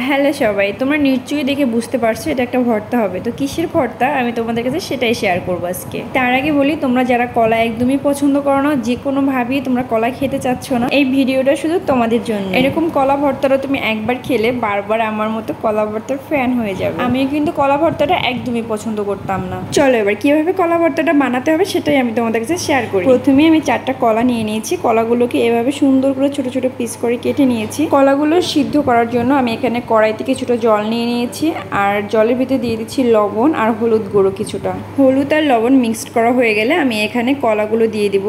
Hello সবাই, তোমরা নিশ্চয়ই দেখে বুঝতে পারছো এটা একটা ভর্তা হবে। তো কিসের ভর্তা আমি তোমাদের কাছে সেটাই শেয়ার করবো আজকে। তার আগে বলি, তোমরা যারা কলা একদমই পছন্দ করো না, যে কোনোভাবেই তোমরা কলা খেতে চাচ্ছ না, এই ভিডিওটা শুধু তোমাদের জন্য। এরকম কলা ভর্তাটা তুমি একবার খেলে বারবার আমার মতো কলা ভর্তার ফ্যান হয়ে যাবে। আমিও কিন্তু কলা ভর্তাটা একদমই পছন্দ করতাম না। চলো এবার কিভাবে কলা ভর্তাটা বানাতে হবে সেটাই আমি তোমাদের কাছে শেয়ার করি। প্রথমে আমি 4টা কলা নিয়ে নিয়েছি। কলাগুলোকে এভাবে সুন্দর করে ছোট ছোট পিস করে কেটে নিয়েছি। কলাগুলো সিদ্ধ করার জন্য আমি এখানে কড়াইতে কিছুটা জল নিয়ে নিয়েছি, আর জলের ভিতরে দিয়ে দিচ্ছি লবণ আর হলুদ গুঁড়ো কিছুটা। হলুদ আর লবণ মিক্সড করা হয়ে গেলে আমি এখানে কলাগুলো দিয়ে দিব।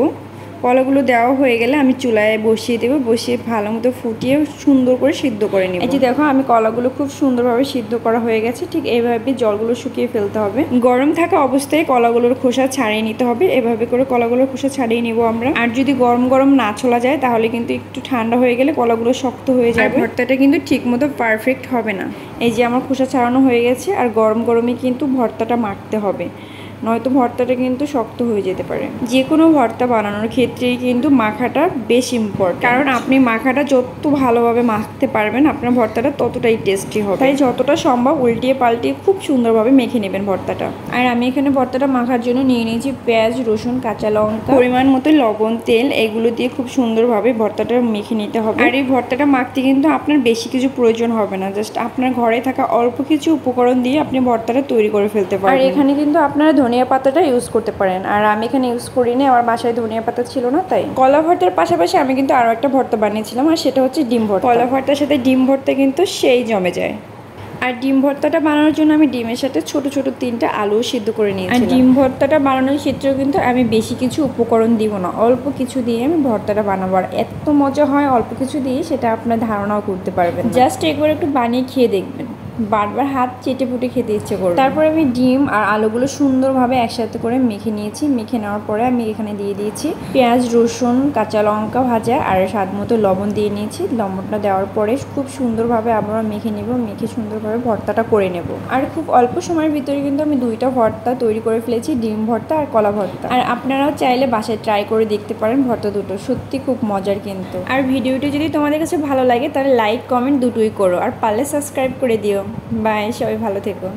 কলাগুলো দেওয়া হয়ে গেলে আমি চুলায় বসিয়ে দেবো, বসিয়ে ভালো মতো ফুটিয়ে সুন্দর করে সিদ্ধ করে নেব। এই যে দেখো, আমি কলাগুলো খুব সুন্দরভাবে সিদ্ধ করা হয়ে গেছে। ঠিক এইভাবে জলগুলো শুকিয়ে ফেলতে হবে। গরম থাকা অবস্থায় কলাগুলোর খোসা ছাড়িয়ে নিতে হবে। এভাবে করে কলাগুলোর খোসা ছাড়িয়ে নিব আমরা। আর যদি গরম গরম না ছোলা যায় তাহলে কিন্তু একটু ঠান্ডা হয়ে গেলে কলাগুলো শক্ত হয়ে যাবে, ভর্তাটা কিন্তু ঠিক মতো পারফেক্ট হবে না। এই যে আমার খোসা ছাড়ানো হয়ে গেছে, আর গরম গরমই কিন্তু ভর্তাটা মাখতে হবে, নয়তো ভর্তাটা কিন্তু শক্ত হয়ে যেতে পারে। যে কোনো ভর্তা বানানোর ক্ষেত্রেই কিন্তু মাখাটা বেশ ইম্পর্টেন্ট, কারণ আপনি মাখাটা যত ভালোভাবে মাখতে পারবেন আপনার ভর্তাটা ততটাই টেস্টি হবে। তাই যতটা সম্ভব উল্টিয়ে পাল্টিয়ে খুব সুন্দরভাবে মেখে নেবেন ভর্তাটা। আর আমি এখানে ভর্তাটা মাখার জন্য নিয়ে নিয়েছি পেঁয়াজ, রসুন, কাঁচা লঙ্কা, পরিমাণ মতো লবণ, তেল, এগুলো দিয়ে খুব সুন্দরভাবে ভর্তাটা মেখে নিতে হবে। আর এই ভর্তাটা মাখতে কিন্তু আপনার বেশি কিছু প্রয়োজন হবে না, জাস্ট আপনার ঘরে থাকা অল্প কিছু উপকরণ দিয়ে আপনি ভর্তাটা তৈরি করে ফেলতে পারেন। আর এখানে কিন্তু আপনারা ধনিয়া পাতাটা ইউজ করতে পারেন, আর আমি এখানে ইউজ করিনি, আমার বাসায় ধনিয়া পাতা ছিল না। তাই কলা ভর্তার পাশাপাশি আমি কিন্তু আরও একটা ভর্তা বানিয়েছিলাম, আর সেটা হচ্ছে ডিম ভর্তা। কলা ভর্তার সাথে ডিম ভর্তা কিন্তু সেই জমে যায়। আর ডিম ভর্তাটা বানানোর জন্য আমি ডিমের সাথে ছোট ছোট 3টা আলু সিদ্ধ করে নিয়েছি। আর ডিম ভর্তাটা বানানোর ক্ষেত্রেও কিন্তু আমি বেশি কিছু উপকরণ দিব না, অল্প কিছু দিয়ে আমি ভর্তাটা বানাবো। আর এত মজা হয় অল্প কিছু দিয়ে, সেটা আপনার ধারণাও করতে পারবেন। জাস্ট একবার একটু বানিয়ে খেয়ে দেখবেন, বারবার হাত চেটে পুটে খেতে ইচ্ছে করবে। তারপরে আমি ডিম আর আলুগুলো সুন্দরভাবে একসাথে করে মেখে নিয়েছি। মেখে নেওয়ার পরে আমি এখানে দিয়ে দিয়েছি পেঁয়াজ, রসুন, কাঁচা লঙ্কা ভাজা, আর স্বাদ মতো লবণ দিয়ে নিয়েছি। লবণটা দেওয়ার পরে খুব সুন্দরভাবে আমরা মেখে নেব, মেখে সুন্দরভাবে ভর্তাটা করে নেব। আর খুব অল্প সময়ের ভিতরে কিন্তু আমি 2টা ভর্তা তৈরি করে ফেলেছি, ডিম ভর্তা আর কলা ভর্তা। আর আপনারাও চাইলে বাসায় ট্রাই করে দেখতে পারেন ভর্তা দুটো, সত্যি খুব মজার কিন্তু। আর ভিডিওটি যদি তোমাদের কাছে ভালো লাগে তাহলে লাইক কমেন্ট দুটোই করো, আর পারলে সাবস্ক্রাইব করে দিও। বাই, সবাই ভালো থেকো।